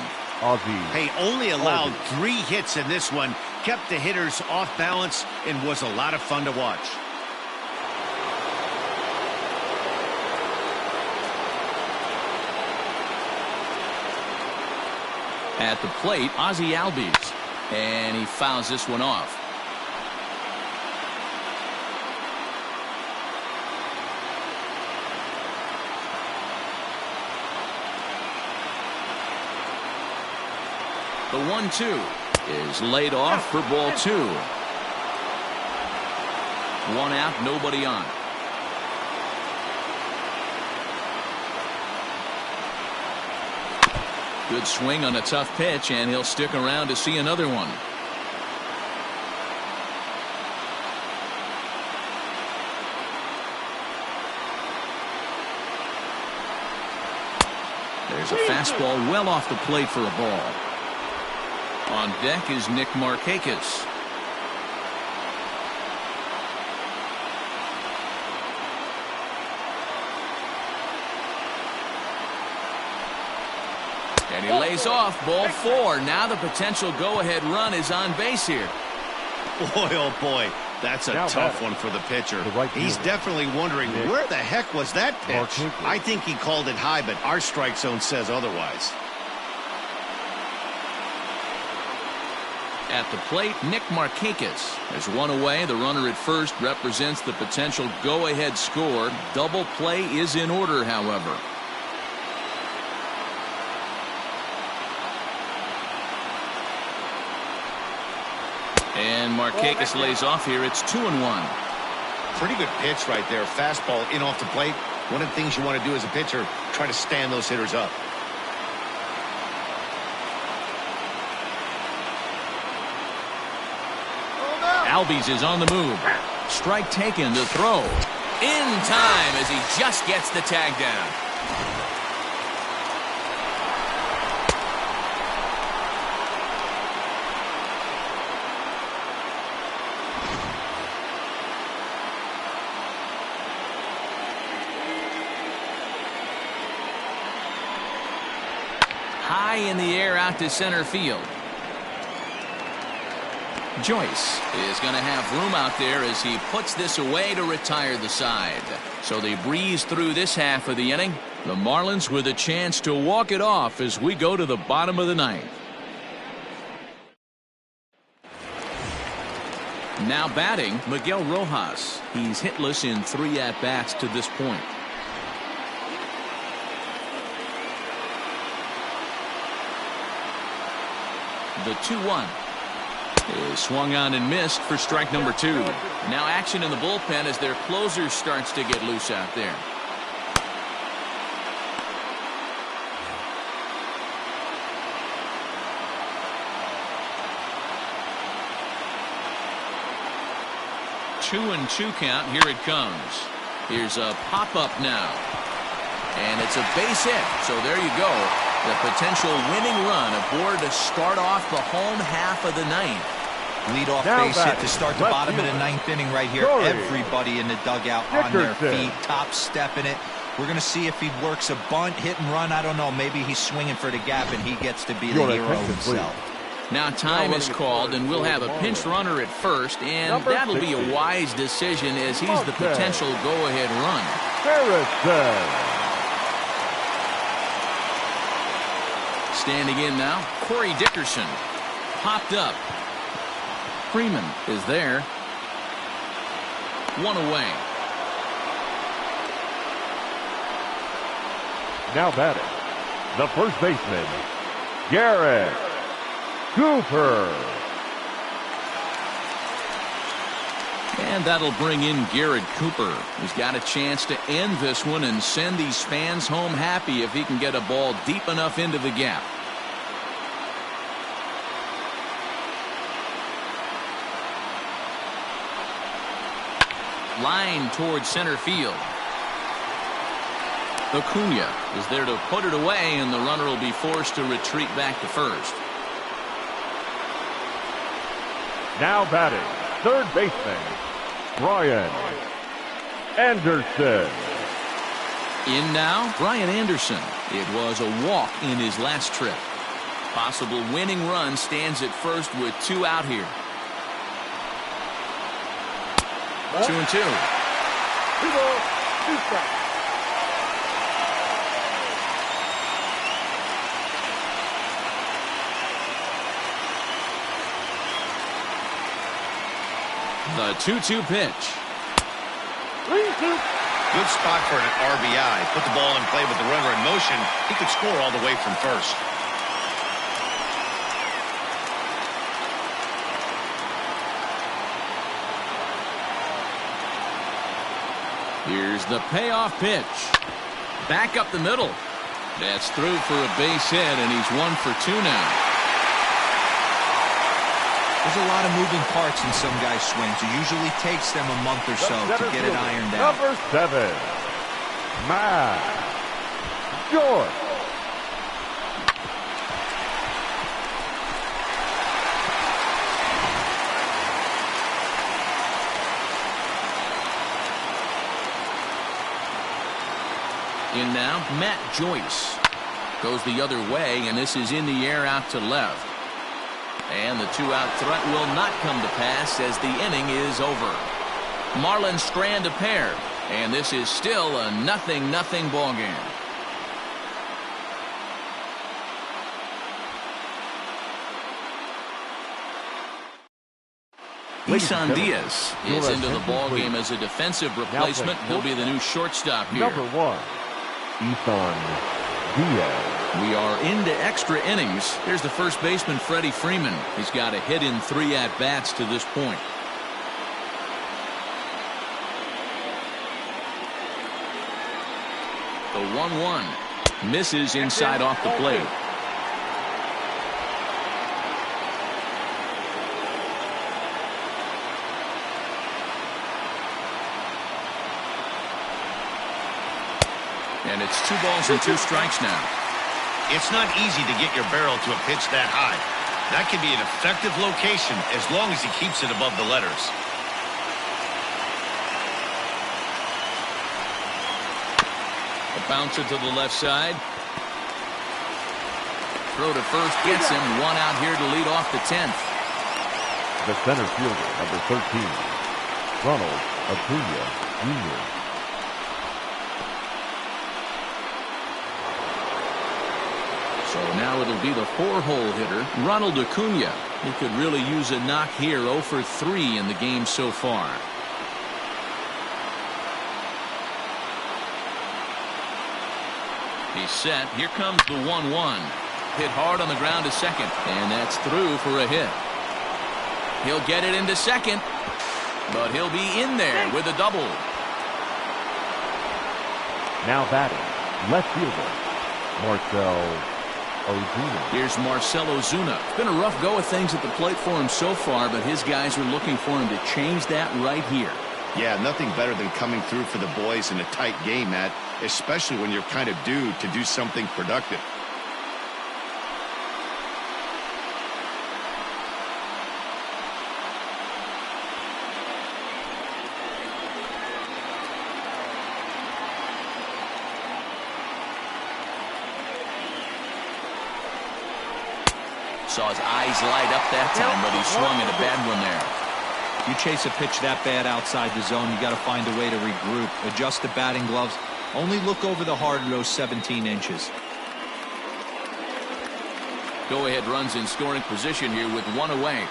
Hey, only allowed 3 hits in this one, kept the hitters off balance, and was a lot of fun to watch. At the plate, Ozzie Albies, and he fouls this one off. The 1-2 is laid off for ball 2. 1 out, nobody on. Good swing on a tough pitch, and he'll stick around to see another one. There's a fastball well off the plate for a ball. On deck is Nick Markakis. And he lays off ball 4. Now the potential go-ahead run is on base here. Boy, oh boy, that's a tough one for the pitcher. He's definitely wondering where the heck was that pitch. I think he called it high, but our strike zone says otherwise. At the plate, Nick Markakis. There's 1 away. The runner at first represents the potential go-ahead score. Double play is in order, however. And Markakis lays off here. It's 2-1. Pretty good pitch right there. Fastball in off the plate. One of the things you want to do as a pitcher, try to stand those hitters up. Albies is on the move. Strike taken, the throw. In time as he just gets the tag down. High in the air out to center field. Joyce is going to have room out there as he puts this away to retire the side. So they breeze through this half of the inning. The Marlins with a chance to walk it off as we go to the bottom of the ninth. Now batting, Miguel Rojas. He's hitless in 3 at-bats to this point. The 2-1 is swung on and missed for strike number 2. Now action in the bullpen as their closer starts to get loose out there. Two and 2 count. Here it comes. Here's a pop-up now. And it's a base hit. So there you go. The potential winning run aboard to start off the home half of the ninth. Leadoff base hit to start the bottom of the ninth inning right here. Everybody in the dugout on their feet, top stepping it. We're going to see if he works a bunt, hit and run. I don't know. Maybe he's swinging for the gap and he gets to be the hero himself. Now time is called and we'll have a pinch runner at first, and that'll be a wise decision as he's the potential go-ahead run. Standing in now, Corey Dickerson. Popped up. Freeman is there. 1 away. Now batting, the first baseman, Garrett Cooper. And that'll bring in Garrett Cooper. He's got a chance to end this one and send these fans home happy if he can get a ball deep enough into the gap. Line towards center field. Acuna is there to put it away, and the runner will be forced to retreat back to first. Now batting, third baseman, Brian Anderson. In now, Brian Anderson. It was a walk in his last trip. Possible winning run stands at first with 2 out here. 2 and 2. 2 balls, 2 strikes. The 2-2 pitch. 3-2. Good spot for an RBI. Put the ball in play with the runner in motion. He could score all the way from first. Here's the payoff pitch. Back up the middle. That's through for a base hit, and he's 1 for 2 now. There's a lot of moving parts in some guys' swings. It usually takes them a month or so to get it ironed out. Number 7, Matt George. In now, Matt Joyce. Goes the other way, and this is in the air out to left. And the 2-out threat will not come to pass as the inning is over. Marlins strand a pair, and this is still a 0-0 ball game. Isan Diaz is into the ball game as a defensive replacement. He'll be the new shortstop here. Number 1, Isan Diaz. We are into extra innings. Here's the first baseman, Freddie Freeman. He's got a hit in 3 at-bats to this point. The 1-1 misses inside off the plate. And it's 2 balls and 2 strikes now. It's not easy to get your barrel to a pitch that high. That can be an effective location as long as he keeps it above the letters. A bouncer to the left side. Throw to first gets him. 1 out here to lead off the 10th. The center fielder, number 13, Ronald Acuna Jr. So now it'll be the 4-hole hitter, Ronald Acuna. He could really use a knock here. 0 for 3 in the game so far. He's set. Here comes the 1-1. Hit hard on the ground to second. And that's through for a hit. He'll get it into second. But he'll be in there with a double. Now batting, left fielder, Marcell Ozuna. Here's Marcell Ozuna. It's been a rough go of things at the plate for him so far, but his guys are looking for him to change that right here. Yeah, nothing better than coming through for the boys in a tight game, Matt, especially when you're kind of due to do something productive. Saw his eyes light up that time, but he swung at a bad one there. You chase a pitch that bad outside the zone, you got to find a way to regroup, adjust the batting gloves, only look over the heart of those 17 inches. Go-ahead runs in scoring position here with 1 away.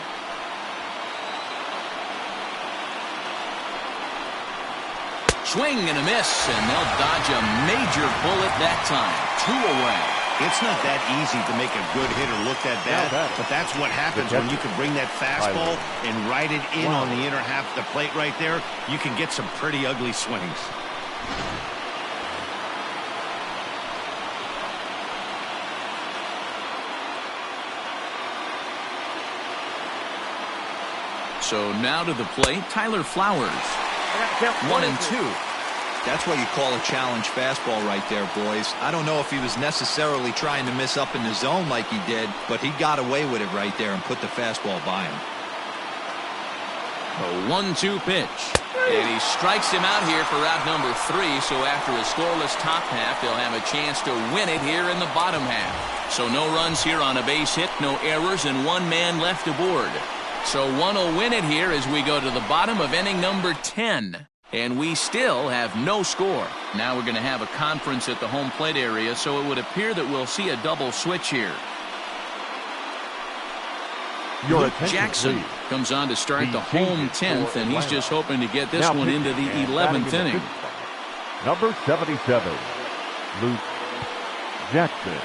Swing and a miss, and they'll dodge a major bullet that time. 2 away. It's not that easy to make a good hitter look that bad, but that's what happens when you can bring that fastball and ride it in on the inner half of the plate right there. You can get some pretty ugly swings. So now to the plate, Tyler Flowers. 1 and 2. That's what you call a challenge fastball right there, boys. I don't know if he was necessarily trying to miss up in the zone like he did, but he got away with it right there and put the fastball by him. A 1-2 pitch. And he strikes him out here for out number 3, so after a scoreless top half, they'll have a chance to win it here in the bottom half. So no runs here on a base hit, no errors, and 1 man left aboard. So one will win it here as we go to the bottom of inning number 10. And we still have no score. Now we're going to have a conference at the home plate area, so it would appear that we'll see a double switch here. Luke Jackson comes on to start the home 10th, and he's just hoping to get this one into the 11th inning. Number 77, Luke Jackson.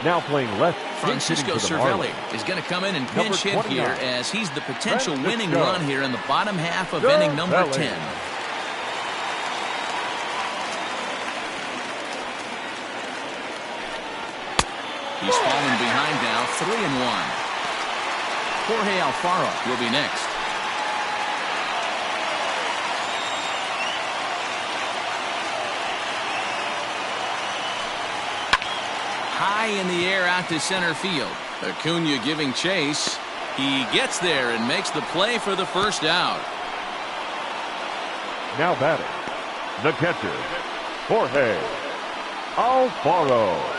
Now playing left. Francisco Cervelli is going to come in and pinch hit here as he's the potential winning run here in the bottom half of inning number 10. He's falling behind now, 3-1. Jorge Alfaro will be next. High in the air out to center field. Acuna giving chase. He gets there and makes the play for the first out. Now batting, the catcher, Jorge Alfaro.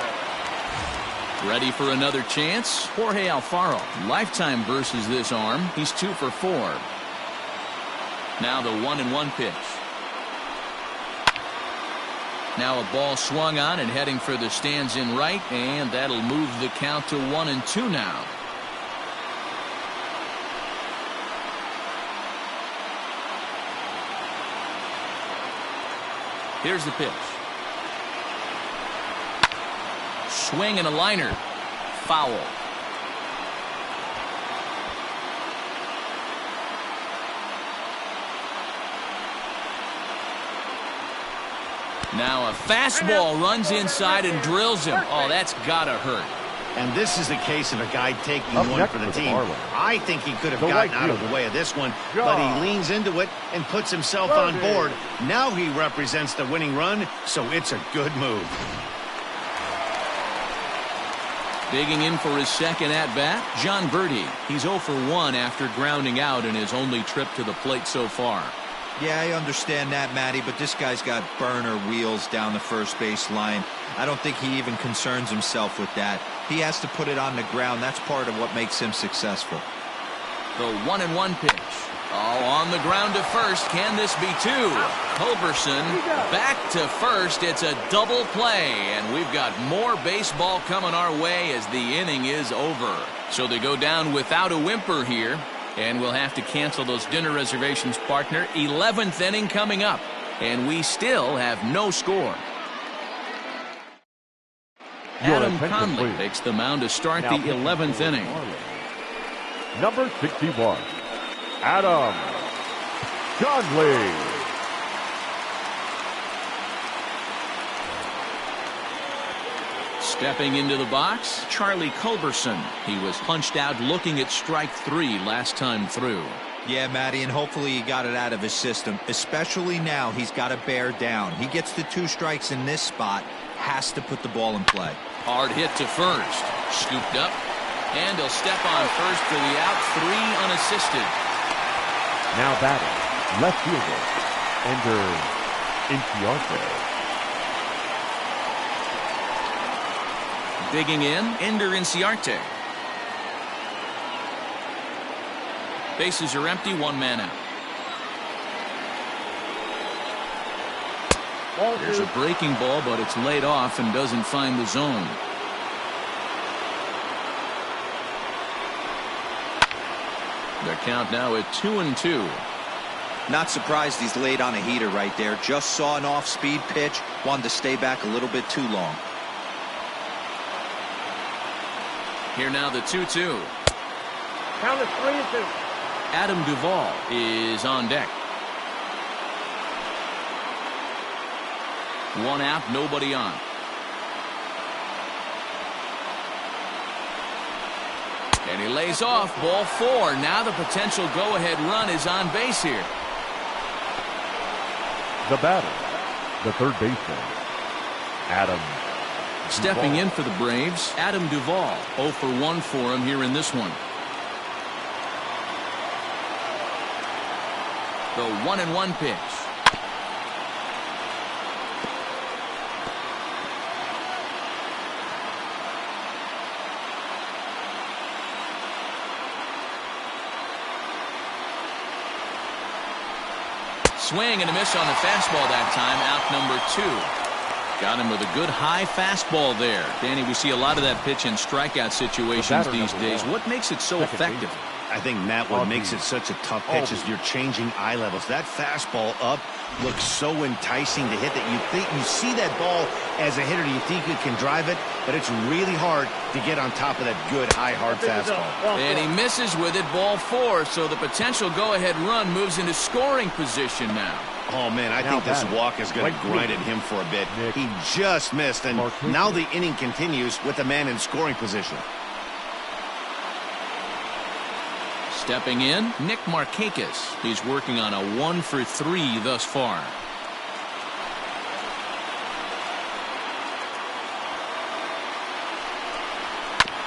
Ready for another chance? Jorge Alfaro, lifetime versus this arm. He's 2 for 4. Now the 1-1 pitch. Now a ball swung on and heading for the stands in right, and that'll move the count to 1-2 now. Here's the pitch. Swing and a liner. Foul. Now a fastball runs inside and drills him. Oh, that's gotta hurt. And this is the case of a guy taking Up one next for the for the team. Marlins, I think he could have the gotten right out of the fielder, way of this one, John but he leans into it and puts himself on Birdie. board. Now he represents the winning run, so it's a good move. Digging in for his second at-bat, John Birdie. He's 0 for 1 after grounding out in his only trip to the plate so far. Yeah, I understand that, Matty, but this guy's got burner wheels down the first base line. I don't think he even concerns himself with that. He has to put it on the ground. That's part of what makes him successful. The 1-1 pitch. Oh, on the ground to first. Can this be two? Culberson back to first. It's a double play, and we've got more baseball coming our way as the inning is over. So they go down without a whimper here, and we'll have to cancel those dinner reservations, partner. 11th inning coming up, and we still have no score. Adam Conley takes the mound to start the 11th inning. Number 61, Adam Conley. Stepping into the box, Charlie Culberson. He was punched out looking at strike 3 last time through. Yeah, Matty, and hopefully he got it out of his system. Especially now, he's got to bear down. He gets the 2 strikes in this spot, has to put the ball in play. Hard hit to first. Scooped up. And he'll step on first for the out. 3 unassisted. Now batting, left fielder, Ender Inciarte. Digging in, Ender Inciarte. Bases are empty, 1 man out. There's a breaking ball, but it's laid off and doesn't find the zone. The count now at 2-2. Not surprised he's laid on a heater right there. Just saw an off-speed pitch. Wanted to stay back a little bit too long. Here now the 2-2. Count is 3-2. Adam Duvall is on deck. 1 out, nobody on. And he lays off, ball 4. Now the potential go-ahead run is on base here. The batter, the third baseman, Adam Stepping Duvall. in for the Braves, Adam Duvall. 0 for 1 for him here in this one. The 1-1 pitch. Swing and a miss on the fastball that time. Out number 2. Got him with a good high fastball there. Danny, we see a lot of that pitch in strikeout situations these days. What makes it so effective? I think, Matt, what makes it such a tough pitch is you're changing eye levels. That fastball up looks so enticing to hit that you see that ball as a hitter, you think you can drive it, but it's really hard to get on top of that good high hard fastball. And he misses with it, ball 4, so the potential go-ahead run moves into scoring position now. Oh, man, I think this walk is going to grind at him for a bit. He just missed, and now the inning continues with the man in scoring position. Stepping in, Nick Markakis. He's working on a 1 for 3 thus far.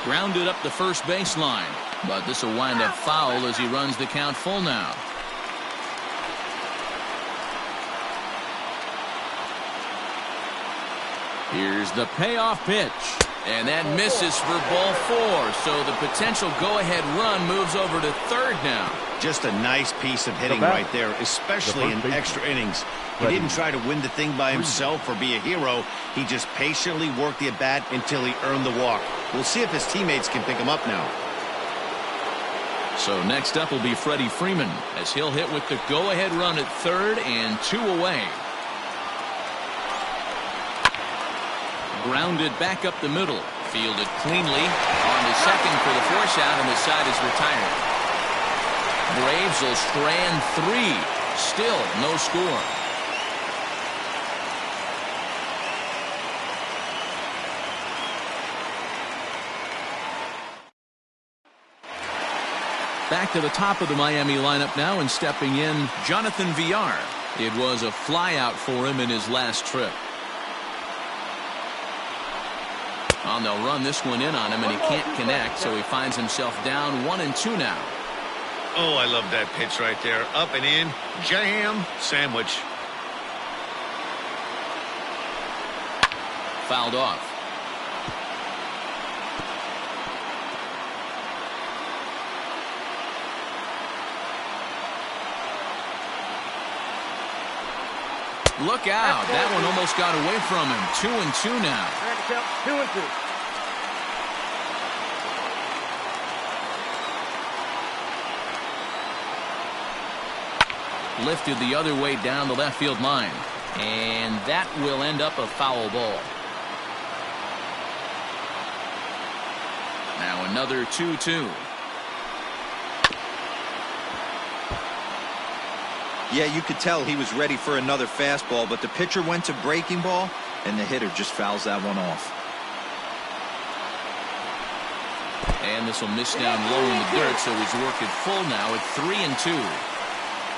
Grounded up the first baseline, but this will wind up foul as he runs the count full now. Here's the payoff pitch. And that misses for ball 4, so the potential go-ahead run moves over to third now. Just a nice piece of hitting right there, especially in extra innings. He didn't try to win the thing by himself or be a hero. He just patiently worked the at-bat until he earned the walk. We'll see if his teammates can pick him up now. So next up will be Freddie Freeman as he'll hit with the go-ahead run at third and 2 away. Grounded back up the middle. Fielded cleanly. On to second for the force out, and the side is retired. Braves will strand 3. Still no score. Back to the top of the Miami lineup now, and stepping in, Jonathan Villar. It was a flyout for him in his last trip. And they'll run this one in on him, and he can't connect, so he finds himself down 1-2 now. Oh, I love that pitch right there. Up and in, jam, sandwich. Fouled off. Look out. That one almost got away from him. 2-2 now. 2-2. Lifted the other way down the left field line. And that will end up a foul ball. Now another 2-2. Yeah, you could tell he was ready for another fastball, but the pitcher went to breaking ball, and the hitter just fouls that one off. And this will miss down low in the dirt, so he's working full now at 3-2.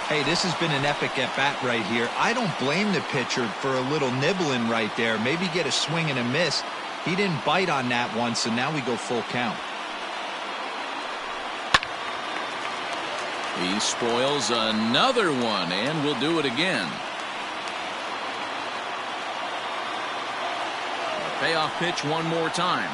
Hey, this has been an epic at-bat right here. I don't blame the pitcher for a little nibbling right there. Maybe get a swing and a miss. He didn't bite on that one, so now we go full count. He spoils another one, and will do it again. A payoff pitch one more time.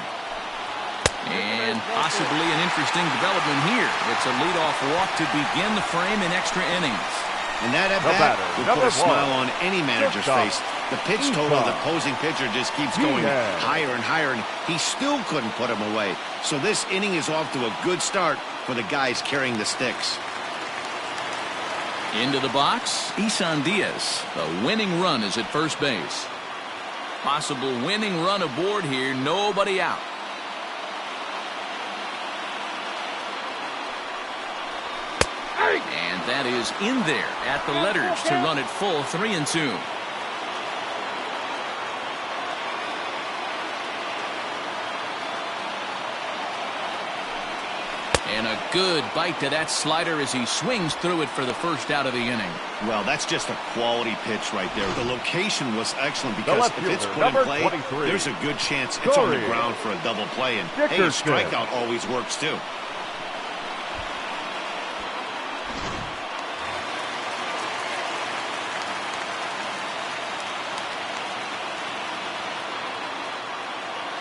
And possibly an interesting development here. It's a leadoff walk to begin the frame in extra innings. And that at-bat will put a smile on any manager's face. The pitch total of the opposing pitcher just keeps going higher and higher, and he still couldn't put him away. So this inning is off to a good start for the guys carrying the sticks. Into the box, Isan Diaz. The winning run is at first base. Possible winning run aboard here, nobody out. And that is in there at the letters to run it full 3-2. And a good bite to that slider as he swings through it for the first out of the inning. Well, that's just a quality pitch right there. The location was excellent because if it's put in play, there's a good chance it's on the ground for a double play. And hey, a strikeout always works too.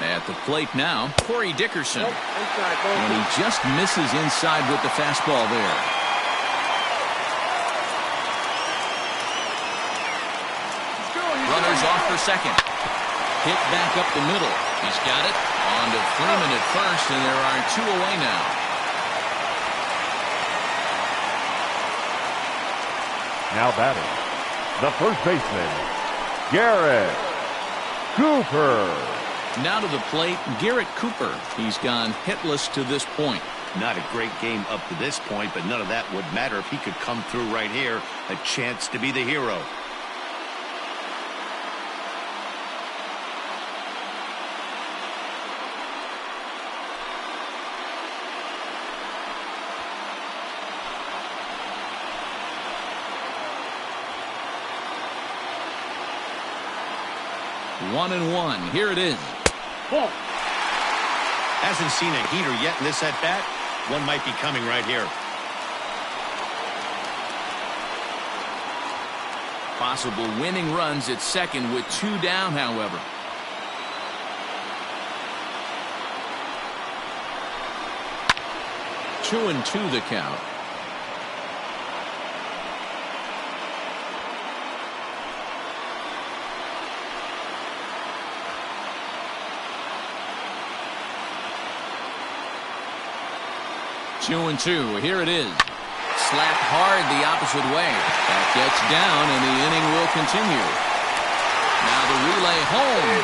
At the plate now, Corey Dickerson. And he just misses inside with the fastball there. Runners off for second. Hit back up the middle. He's got it. On to Freeman at first, and there are two away now. Now batting, the first baseman, Garrett Cooper. Now to the plate, Garrett Cooper. He's gone hitless to this point. Not a great game up to this point, but none of that would matter if he could come through right here. A chance to be the hero. One and one. Here it is. Hasn't seen a heater yet in this at-bat. One might be coming right here. Possible winning runs at second with two down, however. Two and two the count. Two and two. Here it is. Slapped hard the opposite way. That gets down, and the inning will continue. Now the relay home.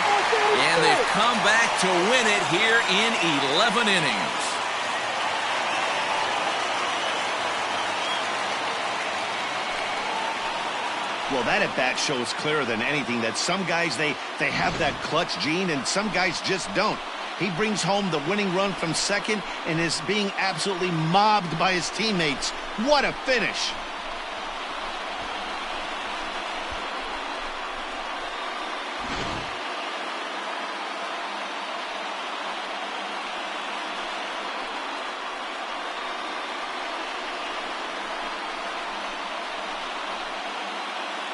And they've come back to win it here in 11 innings. Well, that at-bat shows clearer than anything that some guys, they have that clutch gene, and some guys just don't. He brings home the winning run from second and is being absolutely mobbed by his teammates. What a finish.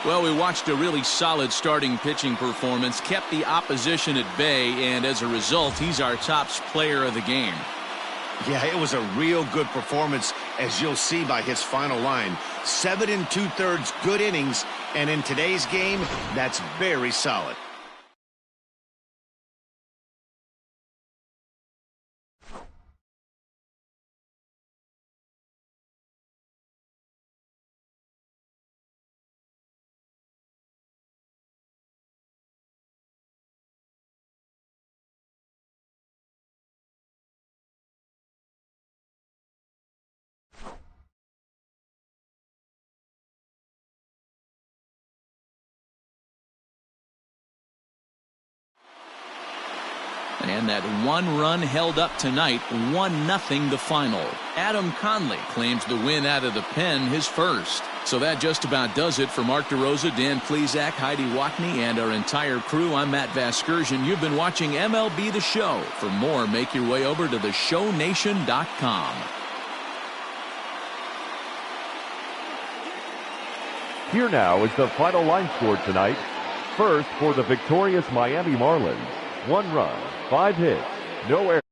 Well, we watched a really solid starting pitching performance, kept the opposition at bay, and as a result, he's our top player of the game. Yeah, it was a real good performance, as you'll see by his final line. 7 2/3 good innings, and in today's game, that's very solid. And that one run held up tonight, 1-0 the final. Adam Conley claims the win out of the pen, his first. So that just about does it for Mark DeRosa, Dan Plesac, Heidi Wackney, and our entire crew. I'm Matt Vasgersian. You've been watching MLB The Show. For more, make your way over to theshownation.com. Here now is the final line score tonight. First, for the victorious Miami Marlins, 1 run, 5 hits, no errors.